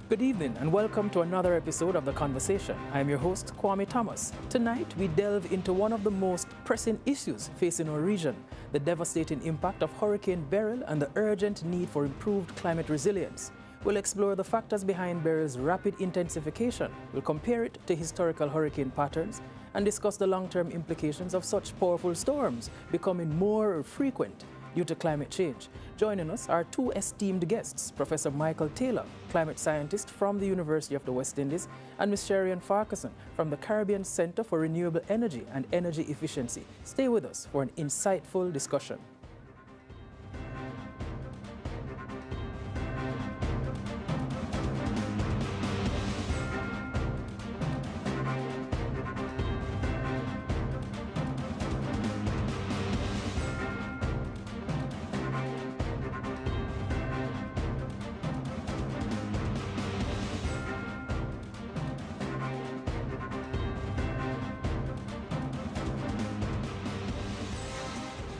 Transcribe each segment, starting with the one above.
Good evening and welcome to another episode of The Conversation. I am your host, Kwame Thomas. Tonight, we delve into one of the most pressing issues facing our region, the devastating impact of Hurricane Beryl and the urgent need for improved climate resilience. We'll explore the factors behind Beryl's rapid intensification. We'll compare it to historical hurricane patterns and discuss the long-term implications of such powerful storms becoming more frequent due to climate change. Joining us are two esteemed guests, Professor Michael Taylor, climate scientist from the University of the West Indies, and Ms. Cherri-Ann Farquharson from the Caribbean Center for Renewable Energy and Energy Efficiency. Stay with us for an insightful discussion.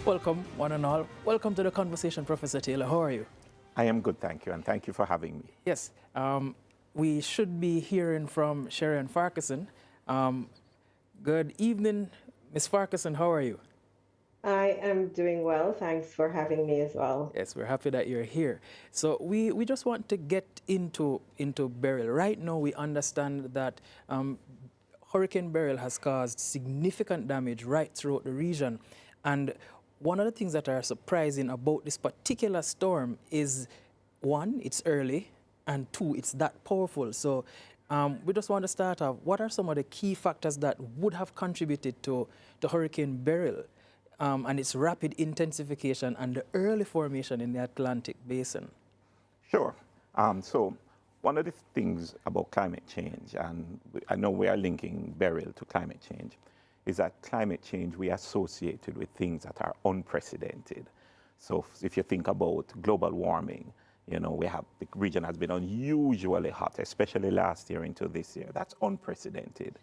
Welcome, one and all. Welcome to The Conversation, Professor Taylor. How are you? I am good, thank you, and thank you for having me. Yes, we should be hearing from Cherri-Ann Farquharson. Good evening, Ms. Farquharson. How are you? I am doing well. Thanks for having me as well. Yes, we're happy that you're here. So we just want to get into Beryl. Right now, we understand that Hurricane Beryl has caused significant damage right throughout the region. And one of the things that are surprising about this particular storm is, one, it's early, and two, it's that powerful. So we just want to start off, what are some of the key factors that would have contributed to Hurricane Beryl and its rapid intensification and the early formation in the Atlantic basin? Sure. So one of the things about climate change, and I know we are linking Beryl to climate change, is that climate change we associated with things that are unprecedented. So if you think about global warming, you know, the region has been unusually hot, especially last year into this year. That's unprecedented.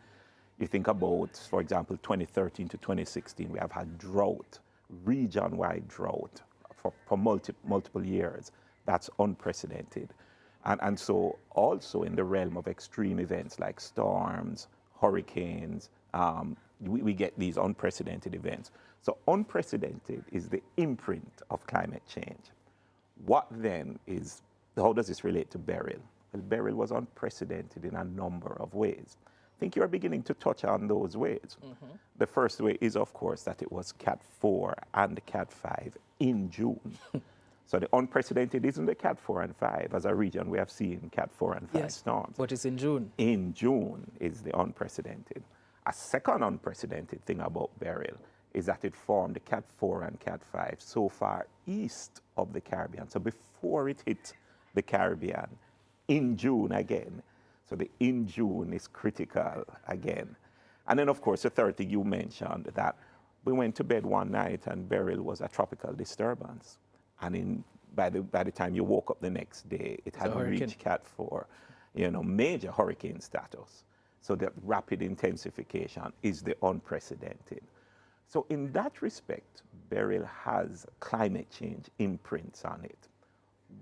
You think about, for example, 2013 to 2016, we have had drought, region-wide drought for multiple years. That's unprecedented. And so also in the realm of extreme events like storms, hurricanes, we get these unprecedented events. So unprecedented is the imprint of climate change. What then is, how does this relate to Beryl? Well, Beryl was unprecedented in a number of ways. I think you're beginning to touch on those ways. Mm-hmm. The first way is, of course, that it was Cat 4 and Cat 5 in June. So the unprecedented isn't the Cat 4 and 5. As a region, we have seen Cat 4 and 5 storms. But it's in June. In June is the unprecedented. A second unprecedented thing about Beryl is that it formed the Cat 4 and Cat 5 so far east of the Caribbean. So before it hit the Caribbean, in June again. So the in June is critical again. And then, of course, the third thing you mentioned, that we went to bed one night and Beryl was a tropical disturbance. And by the time you woke up the next day, it had reached Cat 4, major hurricane status. So that rapid intensification is the unprecedented. So in that respect, Beryl has climate change imprints on it.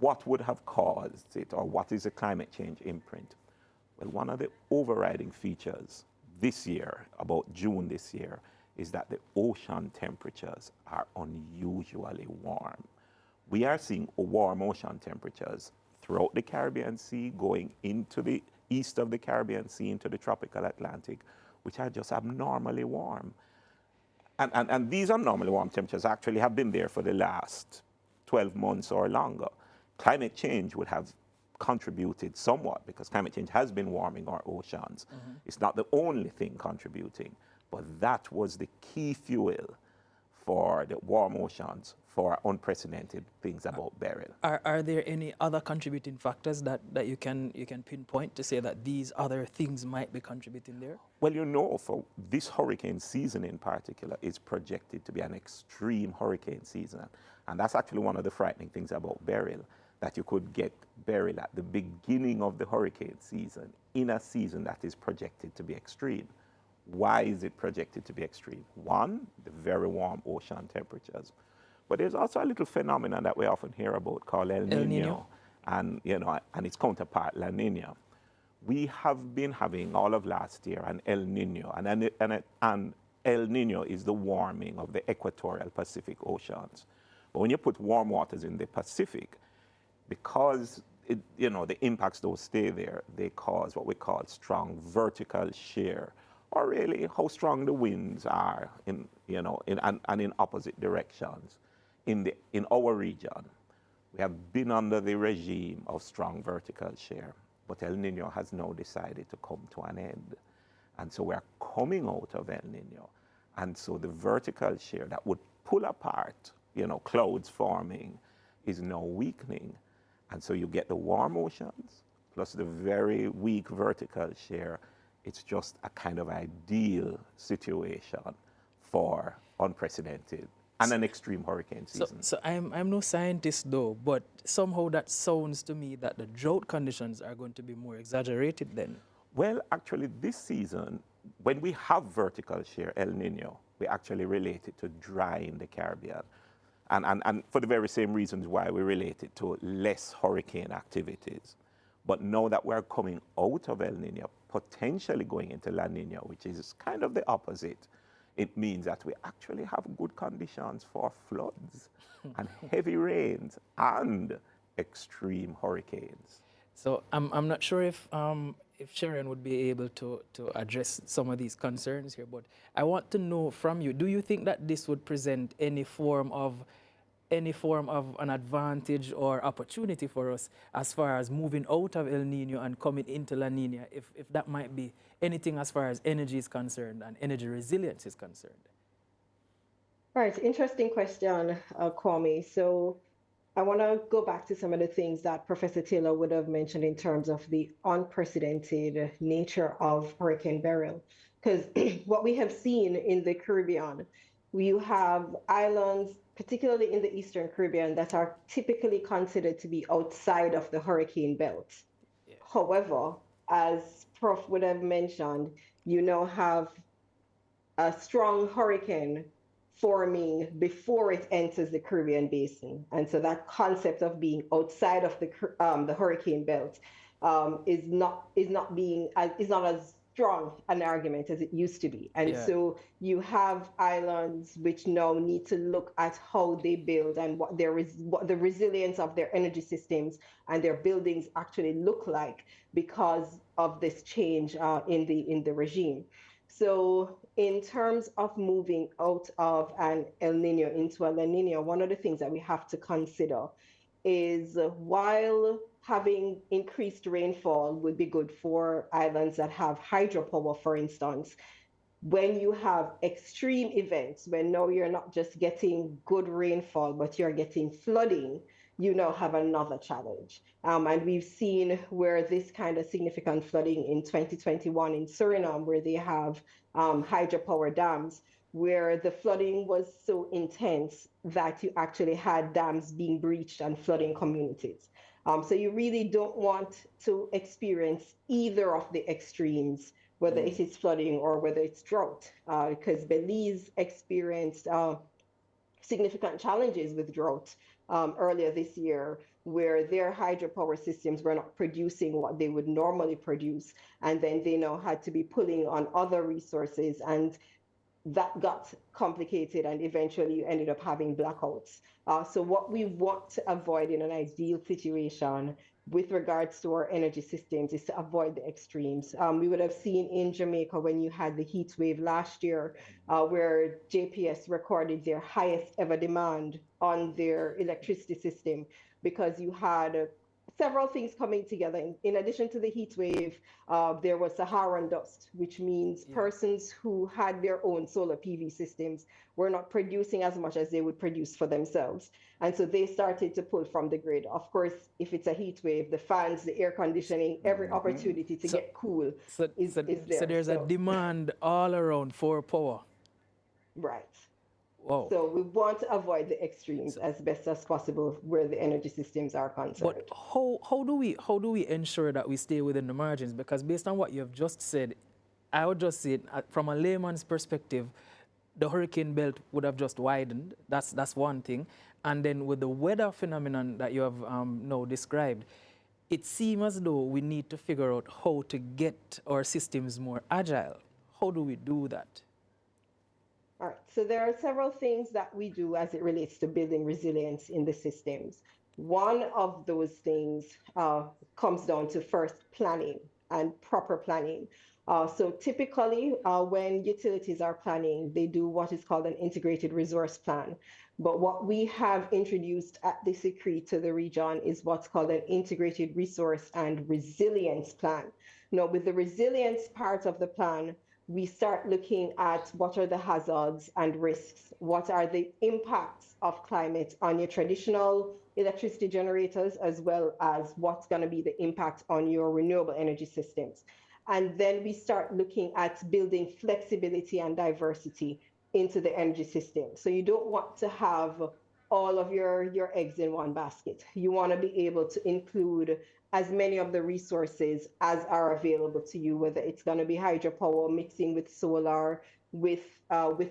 What would have caused it, or what is a climate change imprint? Well, one of the overriding features this year, about June this year, is that the ocean temperatures are unusually warm. We are seeing warm ocean temperatures throughout the Caribbean Sea, going into the east of the Caribbean Sea into the tropical Atlantic, which are just abnormally warm. And these abnormally warm temperatures actually have been there for the last 12 months or longer. Climate change would have contributed somewhat, because climate change has been warming our oceans. Mm-hmm. It's not the only thing contributing, but that was the key fuel for the warm oceans, for unprecedented things about Beryl. Are there any other contributing factors that you can pinpoint to say that these other things might be contributing there? Well, for this hurricane season in particular is projected to be an extreme hurricane season. And that's actually one of the frightening things about Beryl, that you could get Beryl at the beginning of the hurricane season, in a season that is projected to be extreme. Why is it projected to be extreme? One, the very warm ocean temperatures. But there's also a little phenomenon that we often hear about called El Niño. and, and its counterpart, La Nina. We have been having all of last year an El Nino, and El Nino is the warming of the equatorial Pacific Oceans. But when you put warm waters in the Pacific, because the impacts don't stay there, they cause what we call strong vertical shear, or really how strong the winds are in opposite directions in our region. We have been under the regime of strong vertical shear, but El Nino has now decided to come to an end. And so we're coming out of El Nino. And so the vertical shear that would pull apart, clouds forming, is now weakening. And so you get the warm oceans plus the very weak vertical shear. It's just a kind of ideal situation for unprecedented and an extreme hurricane season. So I'm no scientist though, but somehow that sounds to me that the drought conditions are going to be more exaggerated then. Well, actually this season, when we have vertical shear, El Nino, we actually relate it to dry in the Caribbean. And for the very same reasons why we relate it to less hurricane activities. But now that we're coming out of El Nino, potentially going into La Nina, which is kind of the opposite, it means that we actually have good conditions for floods and heavy rains and extreme hurricanes. So I'm not sure if Cherri-Ann would be able to address some of these concerns here, but I want to know from you, do you think that this would present any form of an advantage or opportunity for us as far as moving out of El Nino and coming into La Nina, if that might be anything as far as energy is concerned and energy resilience is concerned? Right, interesting question, Kwame. So I want to go back to some of the things that Professor Taylor would have mentioned in terms of the unprecedented nature of Hurricane Beryl. Because what we have seen in the Caribbean, you have islands, particularly in the Eastern Caribbean, that are typically considered to be outside of the hurricane belt. Yeah. However, as Prof would have mentioned, you now have a strong hurricane forming before it enters the Caribbean basin. And so that concept of being outside of the hurricane belt is not as strong an argument as it used to be. And so you have islands which now need to look at how they build and what the resilience of their energy systems and their buildings actually look like because of this change in the regime. So in terms of moving out of an El Nino into a La Nina, one of the things that we have to consider is while having increased rainfall would be good for islands that have hydropower, for instance, when you have extreme events, when now you're not just getting good rainfall, but you're getting flooding, you now have another challenge. And we've seen where this kind of significant flooding in 2021 in Suriname, where they have hydropower dams, where the flooding was so intense that you actually had dams being breached and flooding communities. So you really don't want to experience either of the extremes, whether it is flooding or whether it's drought, because Belize experienced significant challenges with drought earlier this year, where their hydropower systems were not producing what they would normally produce. And then they now had to be pulling on other resources, and that got complicated, and eventually you ended up having blackouts. So what we want to avoid in an ideal situation with regards to our energy systems is to avoid the extremes. We would have seen in Jamaica when you had the heat wave last year, where JPS recorded their highest ever demand on their electricity system, because you had several things coming together. In addition to the heat wave, there was Saharan dust, which means persons who had their own solar PV systems were not producing as much as they would produce for themselves. And so they started to pull from the grid. Of course, if it's a heat wave, the fans, the air conditioning, every opportunity to get cool is there. So there's a demand all around for power. Right. Wow. So we want to avoid the extremes as best as possible where the energy systems are concerned. But how do we ensure that we stay within the margins? Because based on what you have just said, I would just say from a layman's perspective, the hurricane belt would have just widened. That's one thing. And then with the weather phenomenon that you have now described, it seems as though we need to figure out how to get our systems more agile. How do we do that? All right, so there are several things that we do as it relates to building resilience in the systems. One of those things comes down to first planning and proper planning. So typically, when utilities are planning, they do what is called an integrated resource plan. But what we have introduced at the SICRI to the region is what's called an integrated resource and resilience plan. Now, with the resilience part of the plan, we start looking at what are the hazards and risks, what are the impacts of climate on your traditional electricity generators, as well as what's going to be the impact on your renewable energy systems. And then we start looking at building flexibility and diversity into the energy system. So you don't want to have all of your eggs in one basket. You want to be able to include as many of the resources as are available to you, whether it's going to be hydropower mixing with solar, with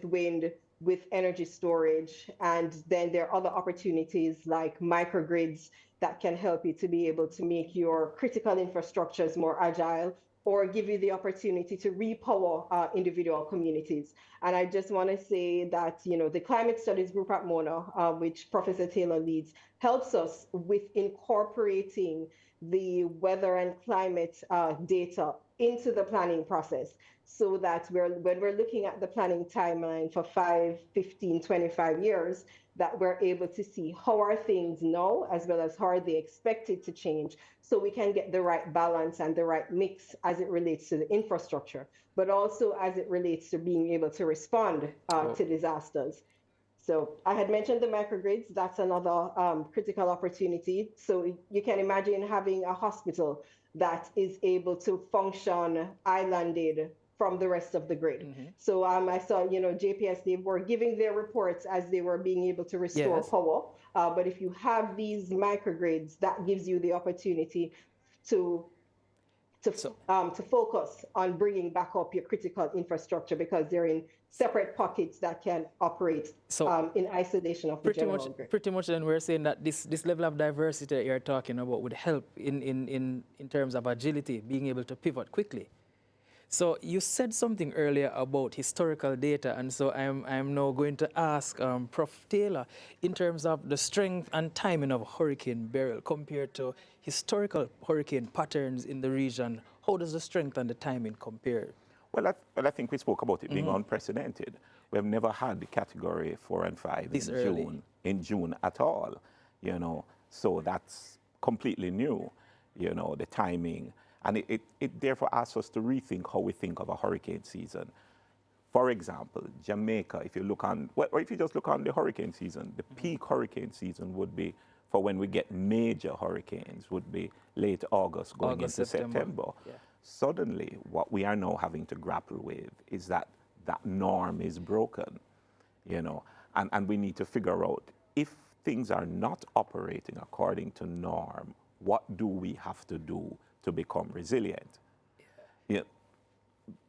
wind, with energy storage. And then there are other opportunities like microgrids that can help you to be able to make your critical infrastructures more agile, or give you the opportunity to repower individual communities. And I just want to say that, you know, the climate studies group at Mona, which Professor Taylor leads, helps us with incorporating the weather and climate data into the planning process, so that when we're looking at the planning timeline for 5, 15, 25 years, that we're able to see how are things now, as well as how are they expected to change, so we can get the right balance and the right mix as it relates to the infrastructure, but also as it relates to being able to respond to disasters. So I had mentioned the microgrids. That's another critical opportunity. So you can imagine having a hospital that is able to function islanded from the rest of the grid. Mm-hmm. So I saw, you know, JPS, they were giving their reports as they were being able to restore power. But if you have these microgrids, that gives you the opportunity to focus on bringing back up your critical infrastructure, because they're in separate pockets that can operate in isolation of the general grid. Pretty much then we're saying that this level of diversity that you're talking about would help in terms of agility, being able to pivot quickly. So you said something earlier about historical data, and so I'm now going to ask Prof. Taylor, in terms of the strength and timing of Hurricane Beryl compared to historical hurricane patterns in the region, how does the strength and the timing compare? Well, I think we spoke about it being unprecedented. We have never had the category 4 and 5 in June at all, you know. So that's completely new, you know, the timing. And it therefore asks us to rethink how we think of a hurricane season. For example, Jamaica, if you look on, or if you just look on the hurricane season, the peak hurricane season would be, for when we get major hurricanes, would be late August going into September. Yeah. Suddenly, what we are now having to grapple with is that that norm is broken, you know, and we need to figure out, if things are not operating according to norm, what do we have to do to become resilient? Yeah.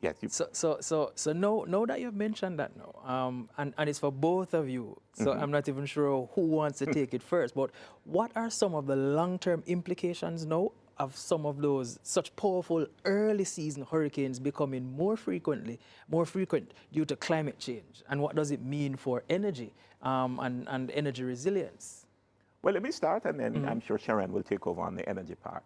Yes. So now that you've mentioned that now, and it's for both of you, so I'm not even sure who wants to take it first, but what are some of the long-term implications now of some of those such powerful early season hurricanes becoming more frequent due to climate change? And what does it mean for energy and energy resilience? Well, let me start, and then I'm sure Cherri-Ann will take over on the energy part.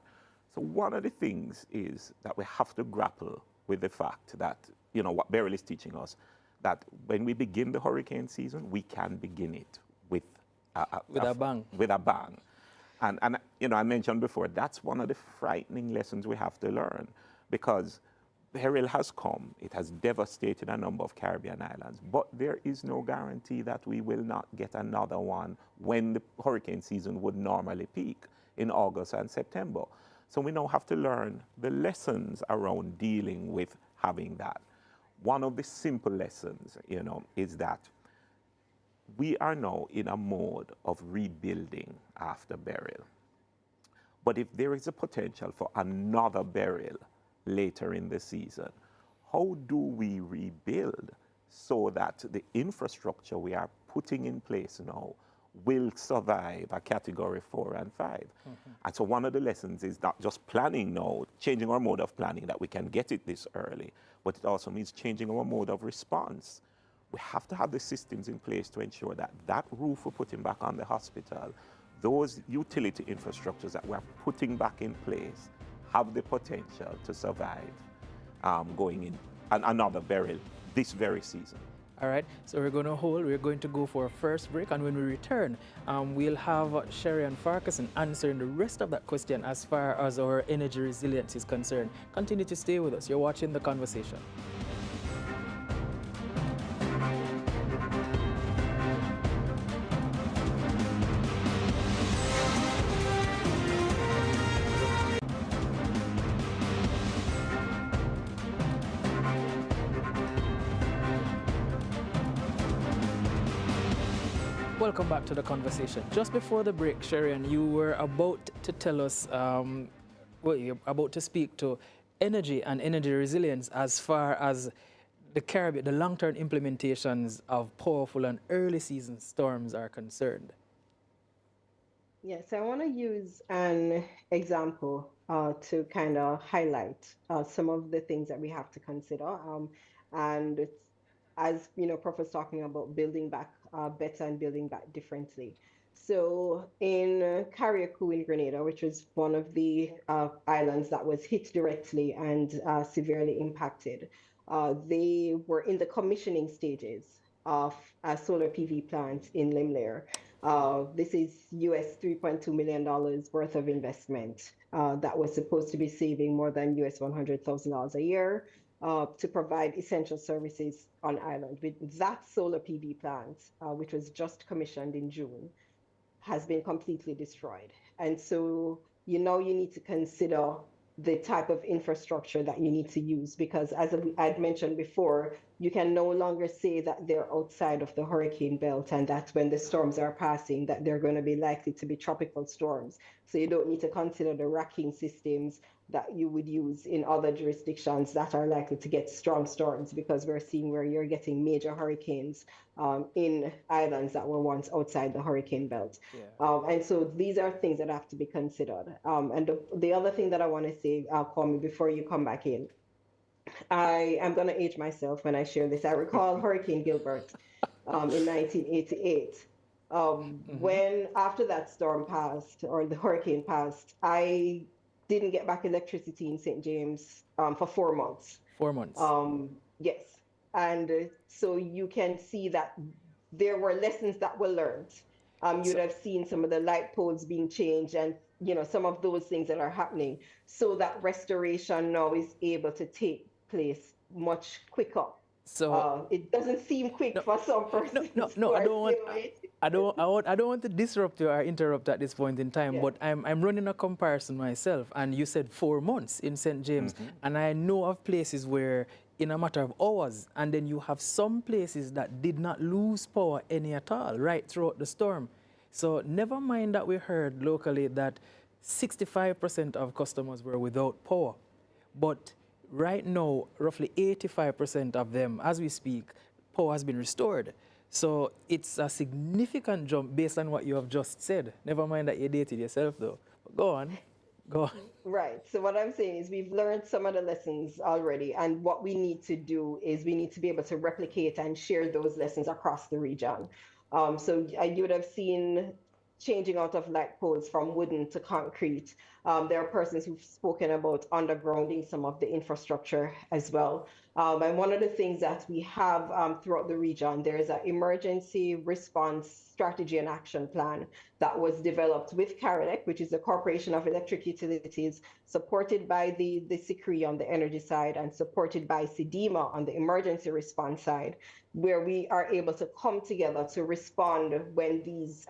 So one of the things is that we have to grapple with the fact that, you know, what Beryl is teaching us, that when we begin the hurricane season, we can begin it with a bang. With a bang. And you know, I mentioned before, that's one of the frightening lessons we have to learn, because Beryl has come, it has devastated a number of Caribbean islands, but there is no guarantee that we will not get another one when the hurricane season would normally peak in August and September. So we now have to learn the lessons around dealing with having that. One of the simple lessons, you know, is that we are now in a mode of rebuilding after Beryl. But if there is a potential for another Beryl later in the season, how do we rebuild so that the infrastructure we are putting in place now will survive a category 4 and 5. And so one of the lessons is not just planning now, changing our mode of planning that we can get it this early, but it also means changing our mode of response. We have to have the systems in place to ensure that that roof we're putting back on the hospital, those utility infrastructures that we're putting back in place have the potential to survive going in another Beryl this very season. All right, so we're going to go for a first break, and when we return, we'll have Cherri-Ann Farquharson answering the rest of that question as far as our energy resilience is concerned. Continue to stay with us. You're watching The Conversation. Welcome back to The Conversation. Just before the break, Cherri-Ann, you were about to tell us, you're about to speak to energy and energy resilience as far as the Caribbean, the long-term implementations of powerful and early season storms are concerned. Yes, I want to use an example to kind of highlight some of the things that we have to consider. And it's, as you know, Prof was talking about building back better and building back differently. So in Carriacou in Grenada, which was one of the islands that was hit directly and severely impacted, they were in the commissioning stages of a solar PV plant in Limlair. This is US $3.2 million worth of investment that was supposed to be saving more than US $100,000 a year to provide essential services on island. With that solar PV plant, which was just commissioned in June, has been completely destroyed. And so you need to consider the type of infrastructure that you need to use, because as I'd mentioned before, you can no longer say that they're outside of the hurricane belt and that when the storms are passing, that they're going to be likely to be tropical storms. So you don't need to consider the racking systems that you would use in other jurisdictions that are likely to get strong storms, because we're seeing where you're getting major hurricanes in islands that were once outside the hurricane belt. Yeah. And so these are things that have to be considered. And the other thing that I want to say, Kwame, before you come back in, I am going to age myself when I share this. I recall Hurricane Gilbert in 1988. When after that storm passed, or the hurricane passed, I didn't get back electricity in St. James for 4 months. 4 months. Yes. And so you can see that there were lessons that were learned. You'd have seen some of the light poles being changed and some of those things that are happening, so that restoration now is able to take place much quicker. So it doesn't seem quick for some persons. No, I don't want to disrupt you or interrupt at this point in time, but I'm running a comparison myself, and you said 4 months in St. James, and I know of places where in a matter of hours, and then you have some places that did not lose power any at all right throughout the storm. So never mind that we heard locally that 65% of customers were without power, but right now, roughly 85% of them, as we speak, power has been restored. So it's a significant jump based on what you have just said. Never mind that you dated yourself, though. But go on. Right. So what I'm saying is we've learned some of the lessons already. And what we need to do is we need to be able to replicate and share those lessons across the region. So you would have seen changing out of light poles from wooden to concrete. There are persons who've spoken about undergrounding some of the infrastructure as well. And one of the things that we have throughout the region, there is an emergency response strategy and action plan that was developed with CARELEC, which is the Corporation of Electric Utilities, supported by the SICRI on the energy side and supported by SEDEMA on the emergency response side, where we are able to come together to respond when these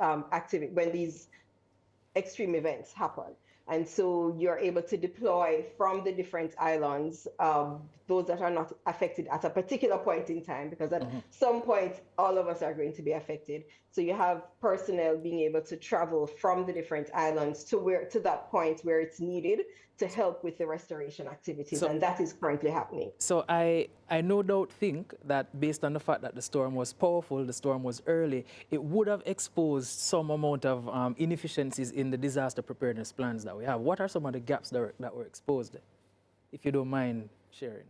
extreme events happen. And so you're able to deploy from the different islands, those that are not affected at a particular point in time, because at some point, all of us are going to be affected. So you have personnel being able to travel from the different islands to that point where it's needed to help with the restoration activities. So, and that is currently happening. So I no doubt think that based on the fact that the storm was powerful, the storm was early, it would have exposed some amount of inefficiencies in the disaster preparedness plans that we have. What are some of the gaps that were exposed, if you don't mind sharing?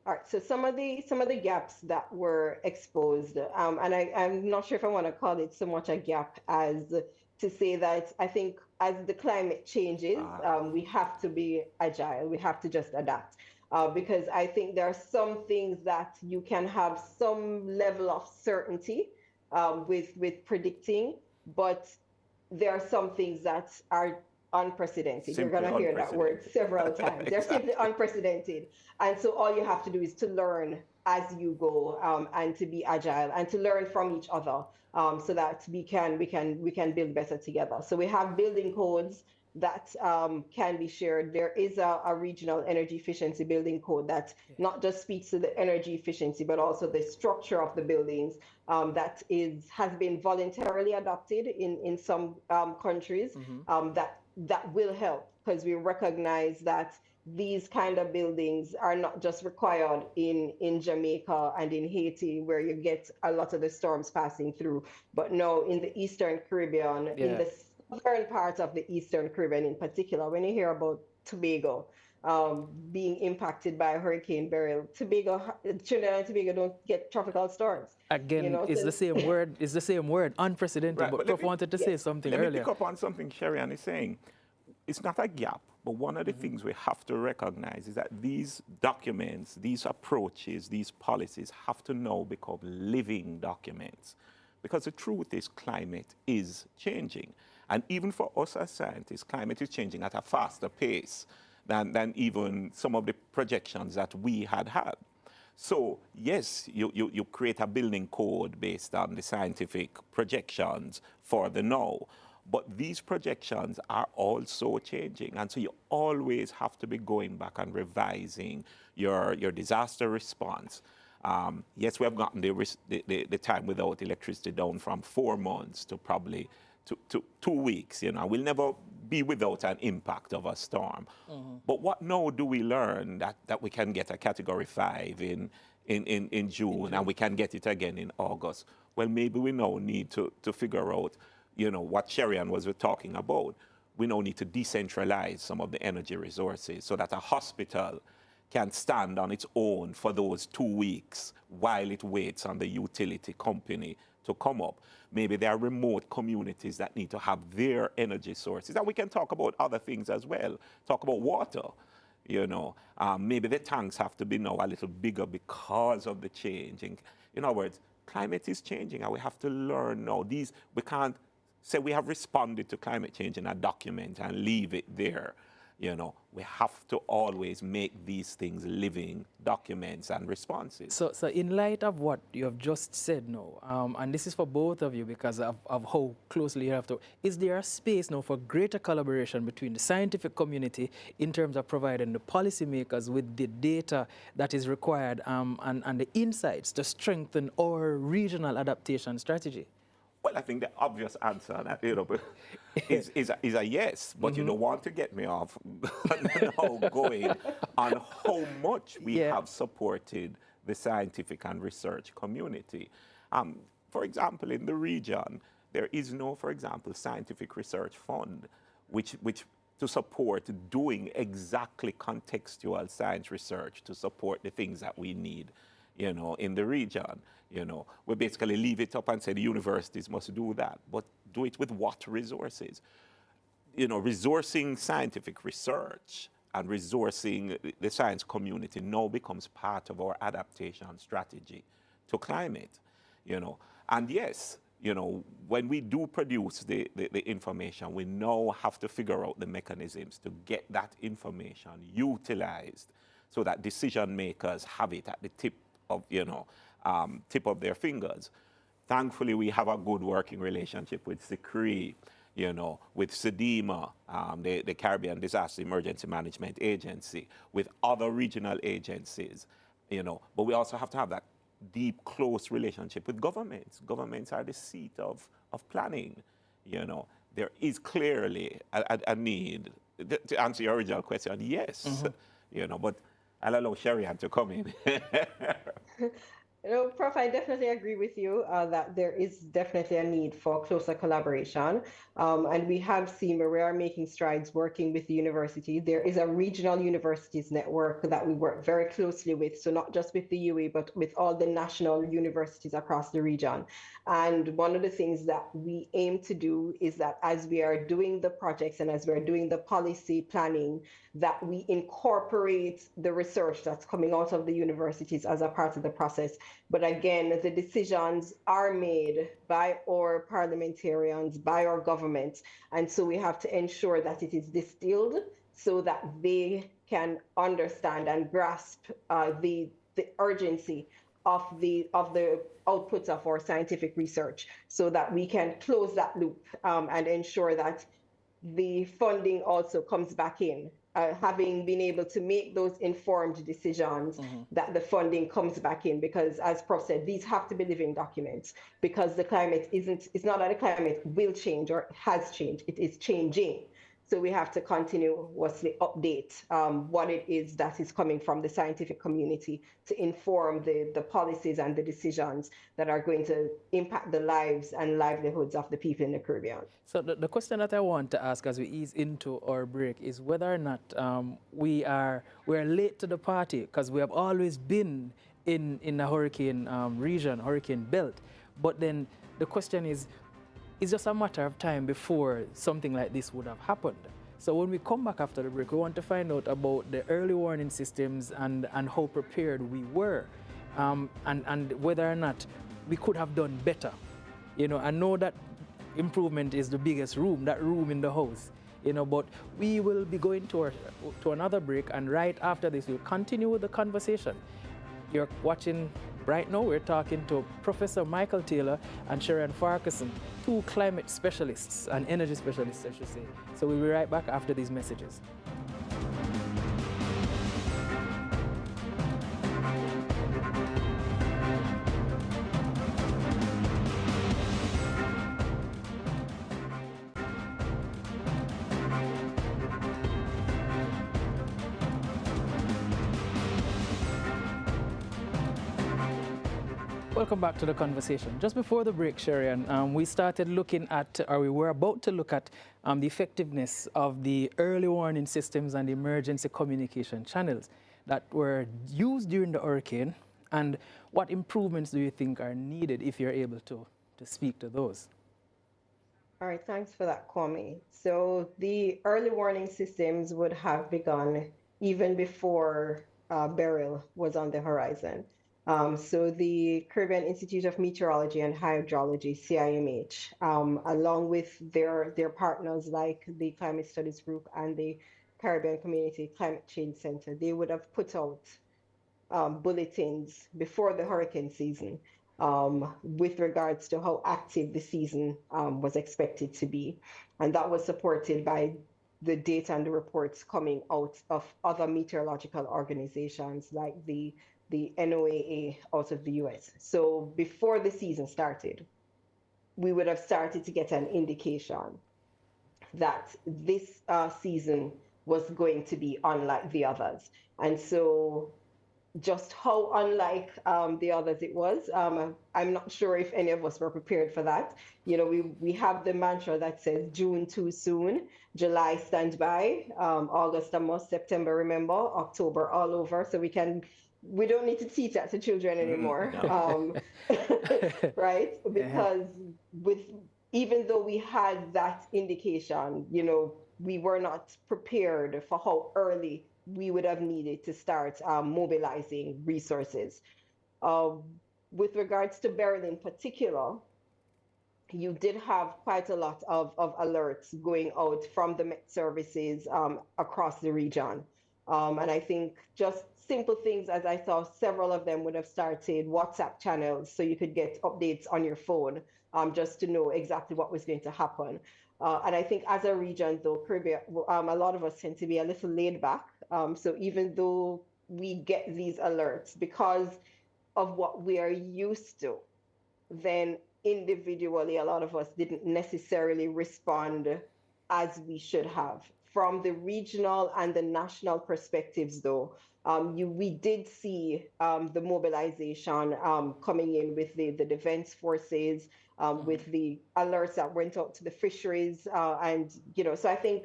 All right, so some of the gaps that were exposed, and I'm not sure if I want to call it so much a gap as to say that I think as the climate changes, we have to be agile. We have to just adapt. Because I think there are some things that you can have some level of certainty with predicting, but there are some things that are unprecedented. Simply You're going to hear that word several times. They're simply unprecedented. And so all you have to do is to learn as you go, and to be agile and to learn from each other, so that we can build better together. So we have building codes that can be shared. There is a regional energy efficiency building code that not just speaks to the energy efficiency, but also the structure of the buildings, that has been voluntarily adopted in some countries, that will help, because we recognize that these kind of buildings are not just required in Jamaica and in Haiti, where you get a lot of the storms passing through, but no, in the Eastern Caribbean, in the southern parts of the Eastern Caribbean in particular. When you hear about Tobago being impacted by Hurricane Beryl, Trinidad and Tobago don't get tropical storms. Again, it's the same word. It's the same word, unprecedented. Right, but Prof wanted to say something earlier. Let me pick up on something Cherri-Ann is saying. It's not a gap, but one of the things we have to recognize is that these documents, these approaches, these policies have to now become living documents. Because the truth is climate is changing. And even for us as scientists, climate is changing at a faster pace than even some of the projections that we had. So yes, you create a building code based on the scientific projections for the now. But these projections are also changing. And so you always have to be going back and revising your disaster response. Yes, we have gotten the time without electricity down from 4 months to probably to 2 weeks. We'll never be without an impact of a storm. But what now do we learn that we can get a Category 5 in June, and we can get it again in August? Well, maybe we now need to figure out, what Cherri-Ann was talking about. We now need to decentralize some of the energy resources so that a hospital can stand on its own for those 2 weeks while it waits on the utility company to come up. Maybe there are remote communities that need to have their energy sources. And we can talk about other things as well. Talk about water, Maybe the tanks have to be now a little bigger because of the change. In other words, climate is changing and we have to learn now. We can't say we have responded to climate change in a document and leave it there. We have to always make these things living documents and responses. So in light of what you have just said now, and this is for both of you because of how closely you have to, is there a space now for greater collaboration between the scientific community in terms of providing the policymakers with the data that is required and the insights to strengthen our regional adaptation strategy? Well, I think the obvious answer that, is a yes, but you don't want to get me off now going on how much we have supported the scientific and research community. For example, in the region, there is no, for example, scientific research fund which to support doing exactly contextual science research to support the things that we need. In the region, we basically leave it up and say the universities must do that, but do it with what resources? Resourcing scientific research and resourcing the science community now becomes part of our adaptation strategy to climate, And yes, when we do produce the information, we now have to figure out the mechanisms to get that information utilized so that decision makers have it at the tip of their fingers. Thankfully, we have a good working relationship with SICRI, with SEDEMA, the Caribbean Disaster Emergency Management Agency, with other regional agencies, But we also have to have that deep, close relationship with governments. Governments are the seat of planning, There is clearly a need, to answer your original question, yes, but I'll allow Cherri-Ann to come in. Prof, I definitely agree with you that there is definitely a need for closer collaboration. And we have seen where we are making strides working with the university. There is a regional universities network that we work very closely with. So not just with the UA, but with all the national universities across the region. And one of the things that we aim to do is that as we are doing the projects and as we're doing the policy planning, that we incorporate the research that's coming out of the universities as a part of the process. But again, the decisions are made by our parliamentarians, by our government. And so we have to ensure that it is distilled so that they can understand and grasp the urgency of the outputs of our scientific research so that we can close that loop and ensure that the funding also comes back in. Having been able to make those informed decisions, that the funding comes back in, because as Prof said, these have to be living documents, because the climate it's not that the climate will change or has changed, it is changing. So we have to continuously update what it is that is coming from the scientific community to inform the policies and the decisions that are going to impact the lives and livelihoods of the people in the Caribbean. So the question that I want to ask as we ease into our break is whether or not we're late to the party, because we have always been in the hurricane region, hurricane belt. But then the question is, it's just a matter of time before something like this would have happened. So when we come back after the break, we want to find out about the early warning systems and how prepared we were, and whether or not we could have done better. I know that improvement is the biggest room, that room in the house. But we will be going to another break, and right after this, we'll continue with the conversation. You're watching right now, we're talking to Professor Michael Taylor and Cherri-Ann Farquharson, two climate specialists and energy specialists, I should say. So we'll be right back after these messages. Welcome back to the conversation. Just before the break, Cherri-Ann, we started looking at, or we were about to look at the effectiveness of the early warning systems and emergency communication channels that were used during the hurricane, and what improvements do you think are needed if you're able to speak to those? All right, thanks for that, Kwame. So the early warning systems would have begun even before Beryl was on the horizon. So the Caribbean Institute of Meteorology and Hydrology, CIMH, along with their partners like the Climate Studies Group and the Caribbean Community Climate Change Center, they would have put out bulletins before the hurricane season with regards to how active the season was expected to be. And that was supported by the data and the reports coming out of other meteorological organizations like the NOAA out of the US. So before the season started, we would have started to get an indication that this season was going to be unlike the others. And so just how unlike the others it was, I'm not sure if any of us were prepared for that. We have the mantra that says June too soon, July stand by, August a must, September remember, October all over. So we don't need to teach that to children anymore, right? Because even though we had that indication, we were not prepared for how early we would have needed to start mobilizing resources. With regards to Beryl in particular, you did have quite a lot of alerts going out from the Met services across the region. And I think just simple things, as I saw, several of them would have started WhatsApp channels so you could get updates on your phone just to know exactly what was going to happen. And I think as a region, though, Caribbean, a lot of us tend to be a little laid back. So even though we get these alerts because of what we are used to, then individually, a lot of us didn't necessarily respond as we should have. From the regional and the national perspectives, though, we did see the mobilization coming in with the defense forces, with the alerts that went out to the fisheries, and so I think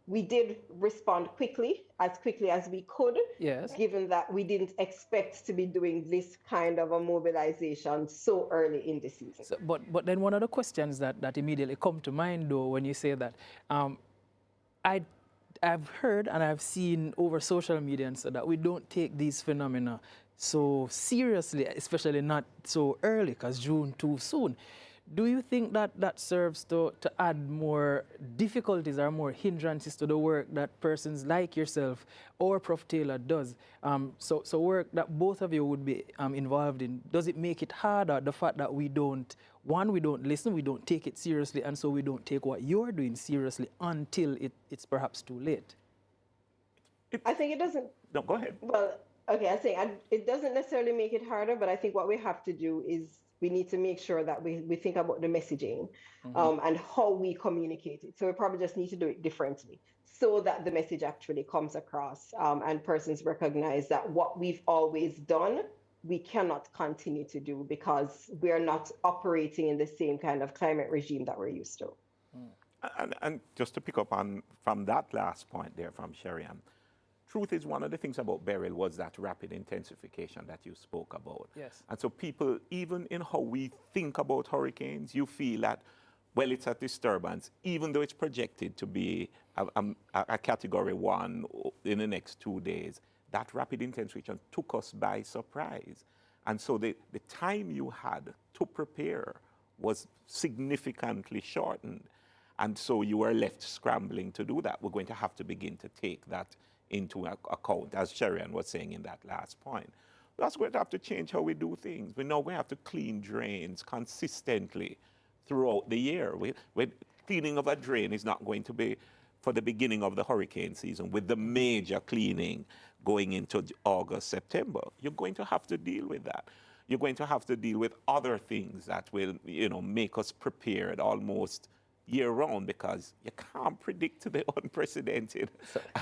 we did respond quickly as we could, Yes. given that we didn't expect to be doing this kind of a mobilization so early in the season. So, but then one of the questions that immediately come to mind, though, when you say that, I I've heard and I've seen over social media and so that we don't take these phenomena so seriously, especially not so early, because June too soon. Do you think that that serves to add more difficulties or more hindrances to the work that persons like yourself or Prof. Taylor does? So work that both of you would be involved in, does it make it harder, the fact that we don't listen, we don't take it seriously, and so we don't take what you're doing seriously until it's perhaps too late? I think it doesn't. No, go ahead. Well, okay, I think it doesn't necessarily make it harder, but I think what we have to do is we need to make sure that we think about the messaging and how we communicate it. So we probably just need to do it differently so that the message actually comes across and persons recognize that what we've always done, we cannot continue to do because we are not operating in the same kind of climate regime that we're used to. And just to pick up on from that last point there from Cherri-Ann, truth is, one of the things about Beryl was that rapid intensification that you spoke about. Yes. And so people, even in how we think about hurricanes, you feel that, well, it's a disturbance, even though it's projected to be a category 1 in the next 2 days. That rapid intensification took us by surprise. And so the time you had to prepare was significantly shortened. And so you were left scrambling to do that. We're going to have to begin to take that into account, as Cherri-Ann was saying in that last point. That's going to have to change how we do things. We know we have to clean drains consistently throughout the year. Cleaning of a drain is not going to be for the beginning of the hurricane season with the major cleaning going into August, September. You're going to have to deal with that. You're going to have to deal with other things that will, make us prepared almost year-round, because you can't predict the unprecedented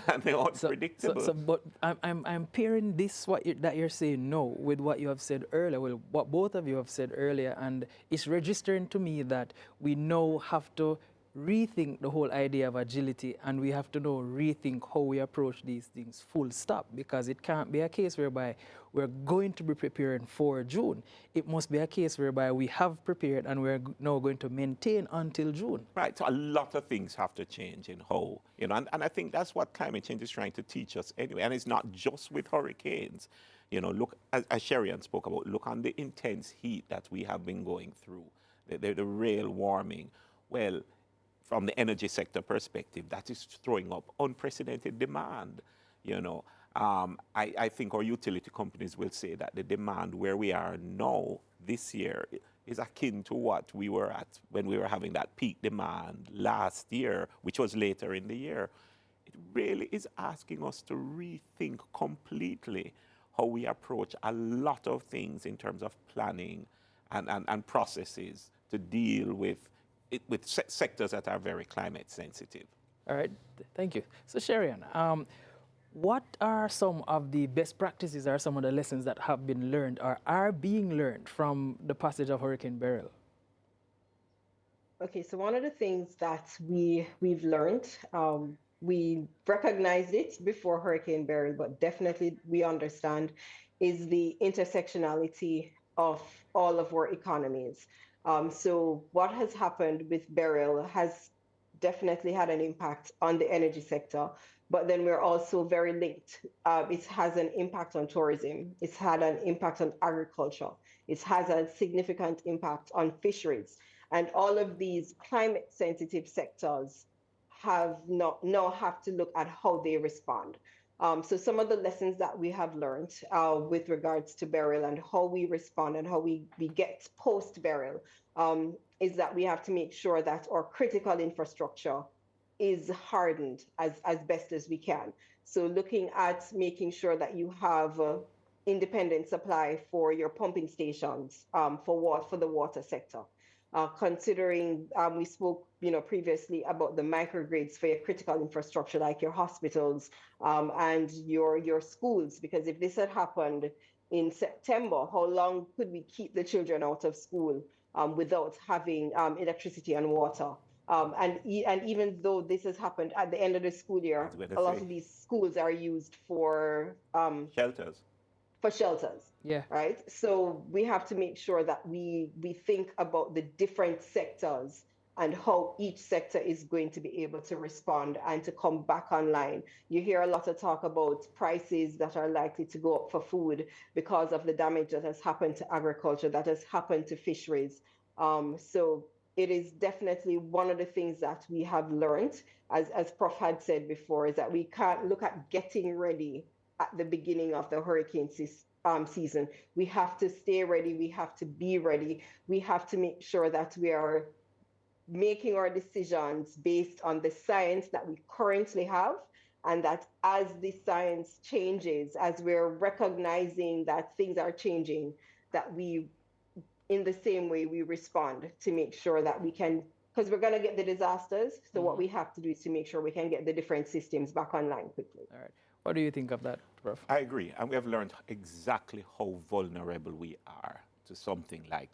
and the unpredictable. But I'm pairing this that you're saying now with what you have said earlier, well, what both of you have said earlier, and it's registering to me that we now have to rethink the whole idea of agility, and we have to now rethink how we approach these things full stop, because it can't be a case whereby we're going to be preparing for June. It must be a case whereby we have prepared and we're now going to maintain until June. Right, so a lot of things have to change in how, and I think that's what climate change is trying to teach us anyway, and it's not just with hurricanes. Look, as Cherri-Ann spoke about, look on the intense heat that we have been going through, the real warming. Well, from the energy sector perspective, that is throwing up unprecedented demand. I think our utility companies will say that the demand where we are now this year is akin to what we were at when we were having that peak demand last year, which was later in the year. It really is asking us to rethink completely how we approach a lot of things in terms of planning and processes to deal with sectors that are very climate sensitive. All right, thank you. So Cherri-Ann, what are some of the best practices or some of the lessons that have been learned or are being learned from the passage of Hurricane Beryl? Okay, so one of the things that we've learned, we recognized it before Hurricane Beryl, but definitely we understand, is the intersectionality of all of our economies. So what has happened with Beryl has definitely had an impact on the energy sector, but then we're also very linked. It has an impact on tourism. It's had an impact on agriculture. It has a significant impact on fisheries. And all of these climate sensitive sectors now have to look at how they respond. So some of the lessons that we have learned with regards to burial and how we respond and how we get post-burial is that we have to make sure that our critical infrastructure is hardened as best as we can. So looking at making sure that you have independent supply for your pumping stations for the water sector. Considering we spoke, previously about the microgrids for your critical infrastructure, like your hospitals and your schools. Because if this had happened in September, how long could we keep the children out of school without having electricity and water? And even though this has happened at the end of the school year, a lot of these schools are used for shelters. For shelters. Yeah. Right. So we have to make sure that we think about the different sectors and how each sector is going to be able to respond and to come back online. You hear a lot of talk about prices that are likely to go up for food because of the damage that has happened to agriculture, that has happened to fisheries. So it is definitely one of the things that we have learned, as Prof had said before, is that we can't look at getting ready at the beginning of the hurricane season. We have to stay ready. We have to be ready. We have to make sure that we are making our decisions based on the science that we currently have, and that as the science changes, as we're recognizing that things are changing, that we, in the same way, we respond to make sure that we can, because we're going to get the disasters. So what we have to do is to make sure we can get the different systems back online quickly. All right. What do you think of that, Prof? I agree. And we have learned exactly how vulnerable we are to something like,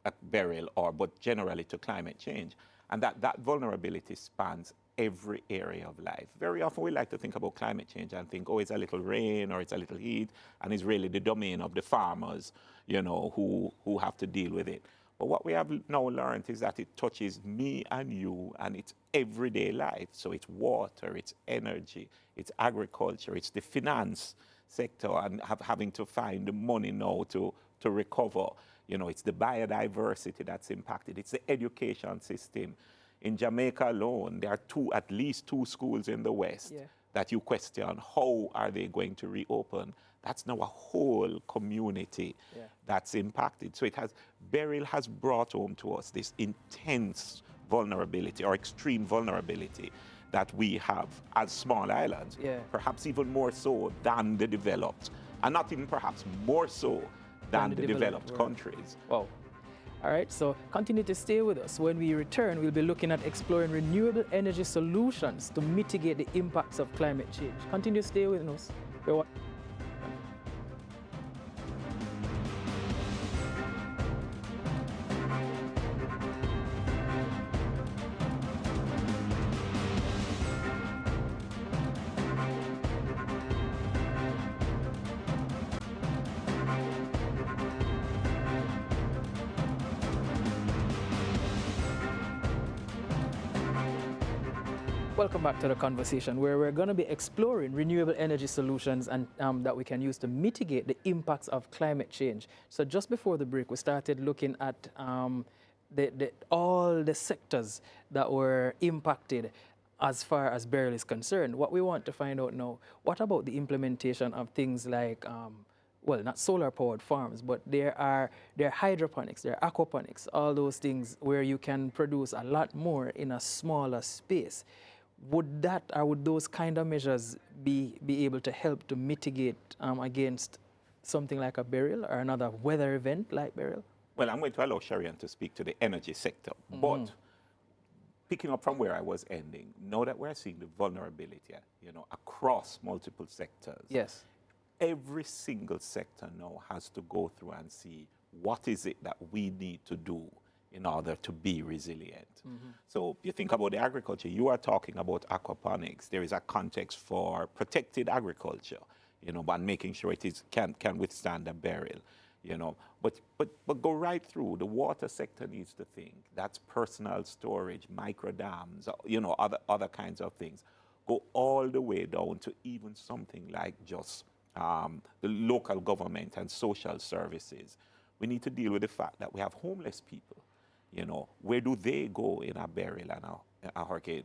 a burial, but generally to climate change. And that vulnerability spans every area of life. Very often we like to think about climate change and think, oh, it's a little rain or it's a little heat, and it's really the domain of the farmers, who have to deal with it. But what we have now learned is that it touches me and you, and it's everyday life. So it's water, it's energy, it's agriculture, it's the finance sector, and having to find the money now to recover. It's the biodiversity that's impacted. It's the education system. In Jamaica alone, there are at least two schools in the West that you question, how are they going to reopen? That's now a whole community that's impacted. So burial has brought home to us this intense vulnerability or extreme vulnerability that we have as small islands, perhaps even more so than the developed, and not even perhaps more so than the developed countries. Wow. All right, so continue to stay with us. When we return, we'll be looking at exploring renewable energy solutions to mitigate the impacts of climate change. Continue to stay with us. Welcome back to the conversation, where we're going to be exploring renewable energy solutions and that we can use to mitigate the impacts of climate change. So just before the break, we started looking at all the sectors that were impacted as far as burial is concerned. What we want to find out now, what about the implementation of things like, well, not solar-powered farms, but there are hydroponics, there are aquaponics, all those things where you can produce a lot more in a smaller space. Would those kind of measures be able to help to mitigate against something like a burial or another weather event like burial? Well, I'm going to allow Cherri-Ann to speak to the energy sector, but picking up from where I was ending, now that we're seeing the vulnerability, across multiple sectors. Yes. Every single sector now has to go through and see what is it that we need to do in order to be resilient. So if you think about the agriculture, you are talking about aquaponics. There is a context for protected agriculture, but making sure it can withstand a burial, But go right through. The water sector needs to think. That's personal storage, micro dams, other kinds of things. Go all the way down to even something like just the local government and social services. We need to deal with the fact that we have homeless people. Where do they go in a burial and a hurricane?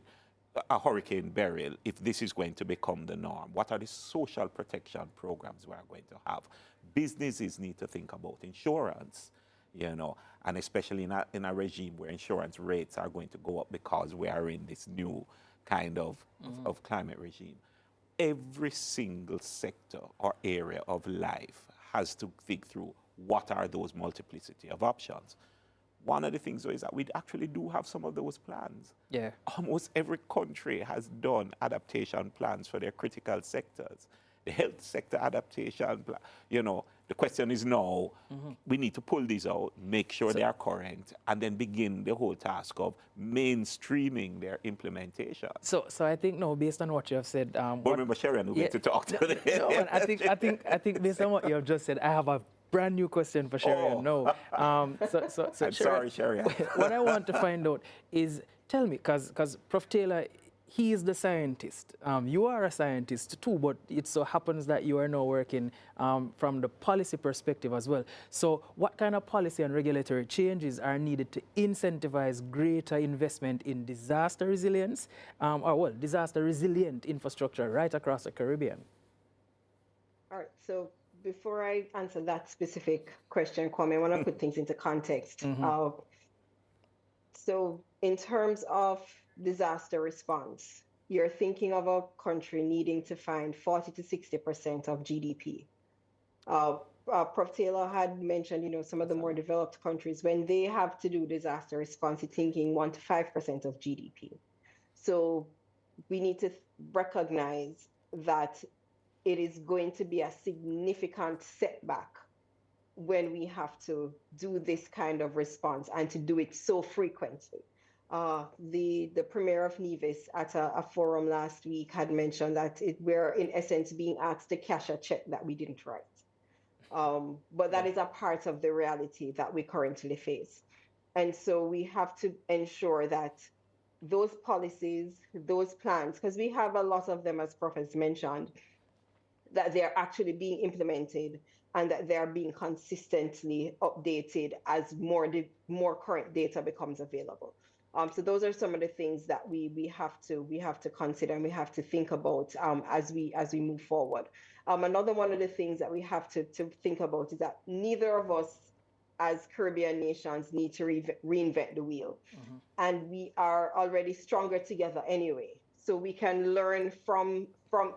a Hurricane Beryl, if this is going to become the norm? What are the social protection programs we are going to have? Businesses need to think about insurance, and especially in a regime where insurance rates are going to go up because we are in this new kind of climate regime. Every single sector or area of life has to think through what are those multiplicity of options. One of the things, though, is that we actually do have some of those plans. Yeah. Almost every country has done adaptation plans for their critical sectors. The health sector adaptation plan, the question is now, we need to pull these out, make sure they are current, and then begin the whole task of mainstreaming their implementation. So I think, no, based on what you have said... but remember, Cherri-Ann, we get to talk to them. No, and I think based on what you have just said, I have a brand new question for Cherri-Ann. No. I'm sorry, Cherri-Ann. What I want to find out is, tell me, because Prof. Taylor, he is the scientist. You are a scientist too, but it so happens that you are now working from the policy perspective as well. So what kind of policy and regulatory changes are needed to incentivize greater investment in disaster resilience, disaster resilient infrastructure right across the Caribbean? All right, so before I answer that specific question, Kwame, I want to put things into context. So in terms of disaster response, you're thinking of a country needing to find 40 to 60% of GDP. Prof. Taylor had mentioned, some of the more developed countries, when they have to do disaster response, it's thinking 1 to 5% of GDP. So we need to recognize that it is going to be a significant setback when we have to do this kind of response and to do it so frequently. The Premier of Nevis at a forum last week had mentioned that we're in essence being asked to cash a check that we didn't write. But that is a part of the reality that we currently face. And so we have to ensure that those policies, those plans, because we have a lot of them, as Prof has mentioned, that they're actually being implemented and that they're being consistently updated as more current data becomes available. So those are some of the things that we have to consider and we have to think about as we move forward. Another one of the things that we have to think about is that neither of us as Caribbean nations need to reinvent the wheel. And we are already stronger together anyway. So we can learn from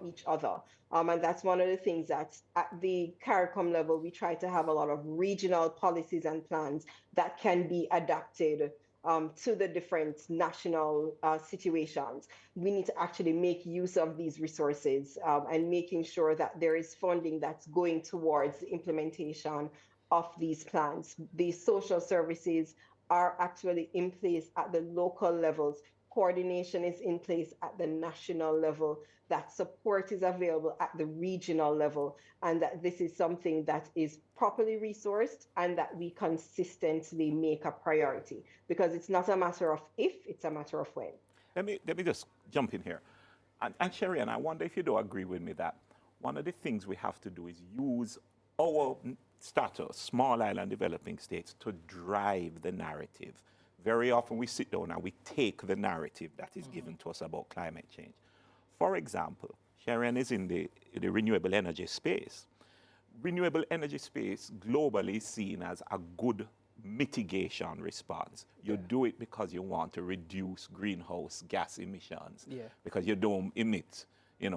each other. And that's one of the things that at the CARICOM level, we try to have a lot of regional policies and plans that can be adapted to the different national situations. We need to actually make use of these resources and making sure that there is funding that's going towards the implementation of these plans. These social services are actually in place at the local levels. Coordination is in place at the national level, that support is available at the regional level, and that this is something that is properly resourced and that we consistently make a priority, because it's not a matter of if, it's a matter of when. Let me just jump in here. And Cherri-Ann, I wonder if you do agree with me that one of the things we have to do is use our status, small island developing states, to drive the narrative. Very often we sit down and we take the narrative that is given to us about climate change. For example, Cherri-Ann is in the renewable energy space. Renewable energy space globally is seen as a good mitigation response. You do it because you want to reduce greenhouse gas emissions, because you don't emit,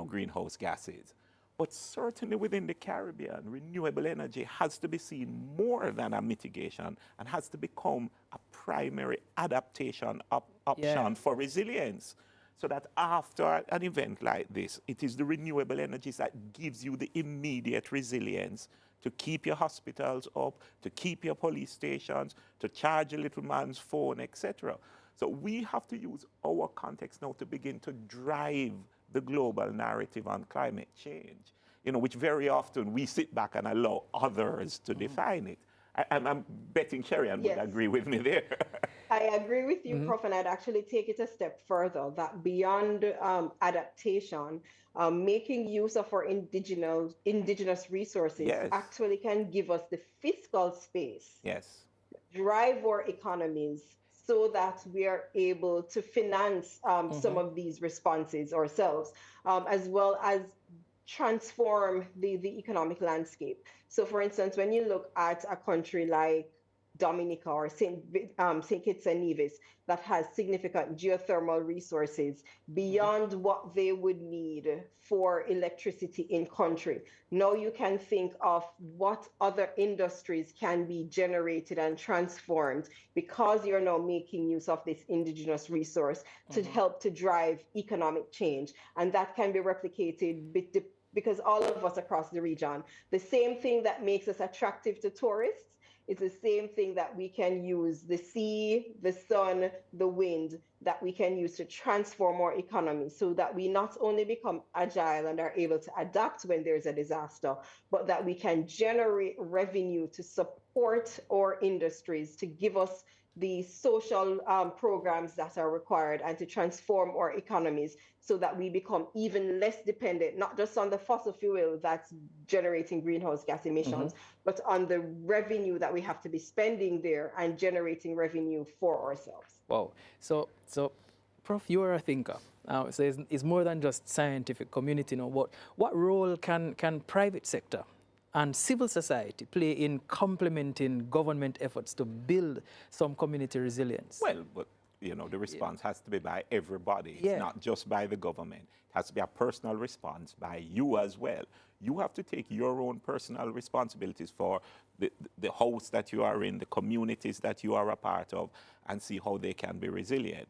greenhouse gases. But certainly within the Caribbean, renewable energy has to be seen more than a mitigation and has to become a primary adaptation option for resilience. So that after an event like this, it is the renewable energies that gives you the immediate resilience to keep your hospitals up, to keep your police stations, to charge a little man's phone, etc. So we have to use our context now to begin to drive the global narrative on climate change, which very often we sit back and allow others to define it. I'm betting Cherri-Ann would agree with me there. I agree with you, Prof, and I'd actually take it a step further, that beyond adaptation, making use of our indigenous resources actually can give us the fiscal space, drive our economies so that we are able to finance some of these responses ourselves, as well as transform the economic landscape. So, for instance, when you look at a country like Dominica or St. Kitts and Nevis that has significant geothermal resources beyond what they would need for electricity in country. Now you can think of what other industries can be generated and transformed because you're now making use of this indigenous resource to help to drive economic change. And that can be replicated because all of us across the region, the same thing that makes us attractive to tourists, it's the same thing that we can use the sea, the sun, the wind, that we can use to transform our economy so that we not only become agile and are able to adapt when there's a disaster, but that we can generate revenue to support our industries, to give us the social programs that are required and to transform our economies so that we become even less dependent, not just on the fossil fuel that's generating greenhouse gas emissions, but on the revenue that we have to be spending there and generating revenue for ourselves. Wow. So Prof, you are a thinker. So it's more than just scientific community. What role can private sector and civil society play in complementing government efforts to build some community resilience? Well, but the response has to be by everybody. Yeah. It's not just by the government. It has to be a personal response by you as well. You have to take your own personal responsibilities for the house that you are in, the communities that you are a part of, and see how they can be resilient.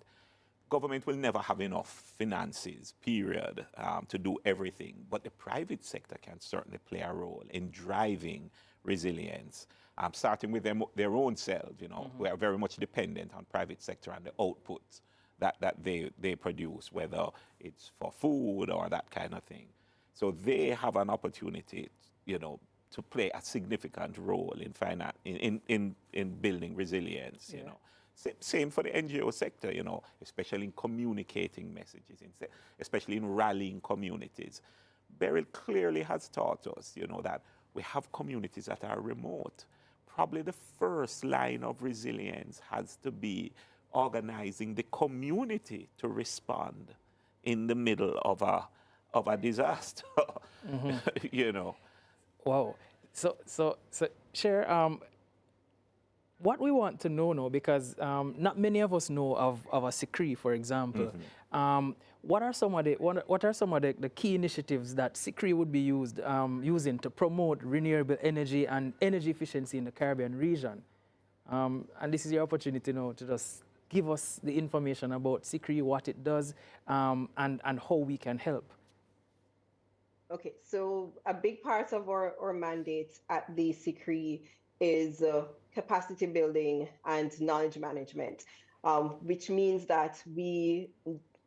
Government will never have enough finances, period, to do everything. But the private sector can certainly play a role in driving resilience, starting with their own selves. We are very much dependent on private sector and the outputs that they produce, whether it's for food or that kind of thing. So they have an opportunity, to play a significant role in building resilience. Same for the NGO sector, especially in communicating messages, especially in rallying communities. Beryl clearly has taught us, that we have communities that are remote. Probably the first line of resilience has to be organizing the community to respond in the middle of a disaster. Wow. So Cher, what we want to know now, because not many of us know of a SICRI, for example. What are some of the key initiatives that SICRI would be using to promote renewable energy and energy efficiency in the Caribbean region? And this is your opportunity now to just give us the information about SICRI, what it does, and how we can help. Okay, so a big part of our mandate at the SICRI is capacity building and knowledge management, which means that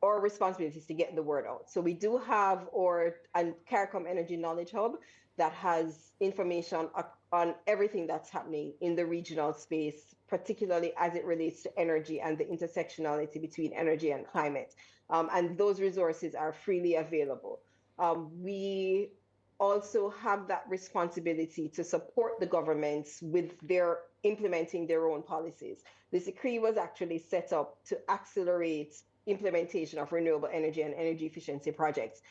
our responsibility is to get the word out. So we do have our CARICOM Energy Knowledge Hub that has information on everything that's happening in the regional space, particularly as it relates to energy and the intersectionality between energy and climate. And those resources are freely available. We also have that responsibility to support the governments with their implementing their own policies. The SICRI was actually set up to accelerate implementation of renewable energy and energy efficiency projects,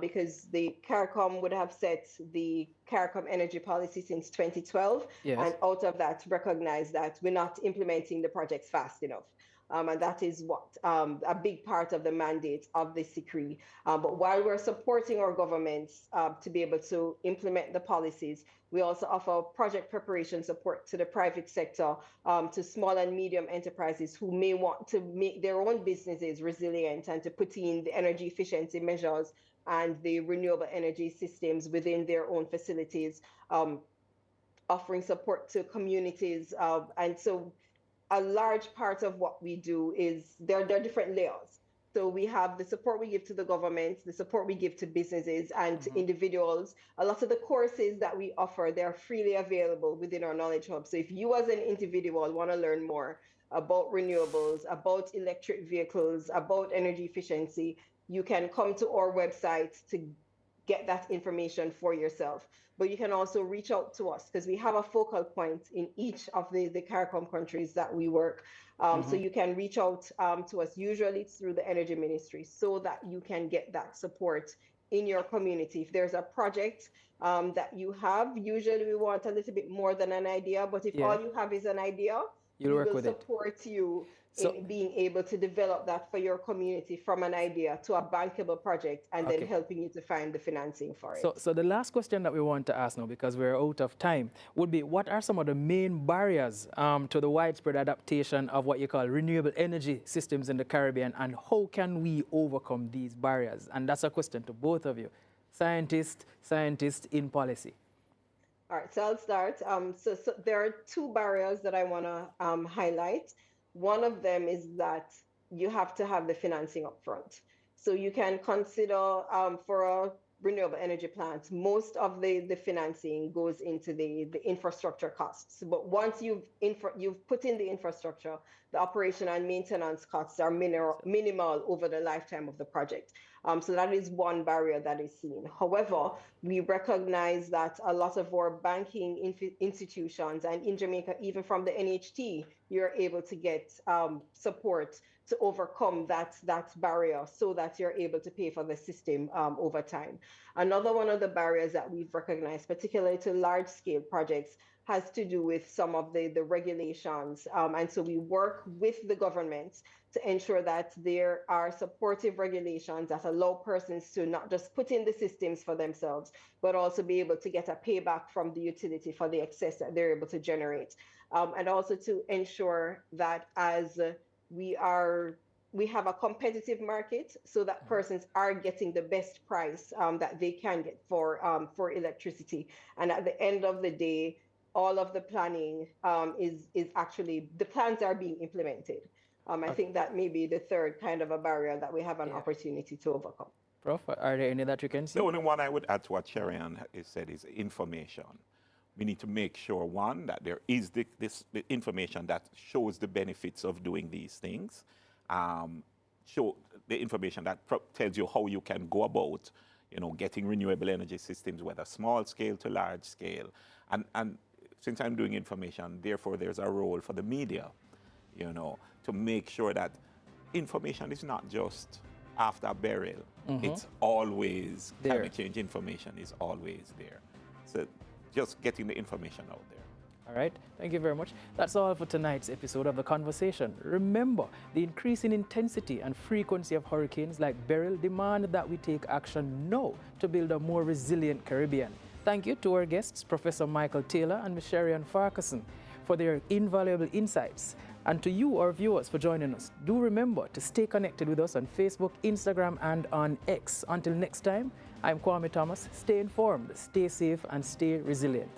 because the CARICOM would have set the CARICOM energy policy since 2012, Yes. and out of that recognize that we're not implementing the projects fast enough. And that is what a big part of the mandate of the SICRI. But while we're supporting our governments to be able to implement the policies, we also offer project preparation support to the private sector, to small and medium enterprises who may want to make their own businesses resilient and to put in the energy efficiency measures and the renewable energy systems within their own facilities, offering support to communities. And so a large part of what we do is there are different layers. So we have the support we give to the government, the support we give to businesses and to individuals. A lot of the courses that we offer, they're freely available within our Knowledge Hub. So if you as an individual want to learn more about renewables, about electric vehicles, about energy efficiency, you can come to our website to get that information for yourself. But you can also reach out to us because we have a focal point in each of the CARICOM countries that we work. So you can reach out to us, usually through the Energy Ministry, so that you can get that support in your community. If there's a project that you have, usually we want a little bit more than an idea, but if all you have is an idea, You'll we work will with it. support you So, in being able to develop that for your community from an idea to a bankable project and then helping you to find the financing for it. So the last question that we want to ask now, because we're out of time, would be what are some of the main barriers to the widespread adaptation of what you call renewable energy systems in the Caribbean, and how can we overcome these barriers? And that's a question to both of you, scientists in policy. All right, so I'll start. So there are two barriers that I want to highlight. One of them is that you have to have the financing up front. So you can consider for a renewable energy plant, most of the financing goes into the infrastructure costs. But once you've put in the infrastructure, the operation and maintenance costs are minimal over the lifetime of the project. So that is one barrier that is seen. However, we recognize that a lot of our banking institutions, and in Jamaica, even from the NHT, you're able to get support to overcome that barrier so that you're able to pay for the system over time. Another one of the barriers that we've recognized, particularly to large-scale projects, has to do with some of the regulations. And so we work with the government to ensure that there are supportive regulations that allow persons to not just put in the systems for themselves, but also be able to get a payback from the utility for the excess that they're able to generate. And also to ensure that as we have a competitive market so that persons are getting the best price that they can get for electricity. And at the end of the day, all of the planning is actually, the plans are being implemented. I think that may be the third kind of a barrier that we have an opportunity to overcome. Prof, are there any that you can see? The only one I would add to what Cherri-Ann has said is information. We need to make sure, one, that there is the information that shows the benefits of doing these things. Show the information that tells you how you can go about, getting renewable energy systems, whether small scale to large scale. And since I'm doing information, therefore there's a role for the media, to make sure that information is not just after Beryl. It's always, climate change information is always there. So just getting the information out there. All right, thank you very much. That's all for tonight's episode of The Conversation. Remember, the increasing intensity and frequency of hurricanes like Beryl demand that we take action now to build a more resilient Caribbean. Thank you to our guests, Professor Michael Taylor and Ms. Cherri-Ann Farquharson, for their invaluable insights. And to you, our viewers, for joining us. Do remember to stay connected with us on Facebook, Instagram, and on X. Until next time, I'm Kwame Thomas. Stay informed, stay safe, and stay resilient.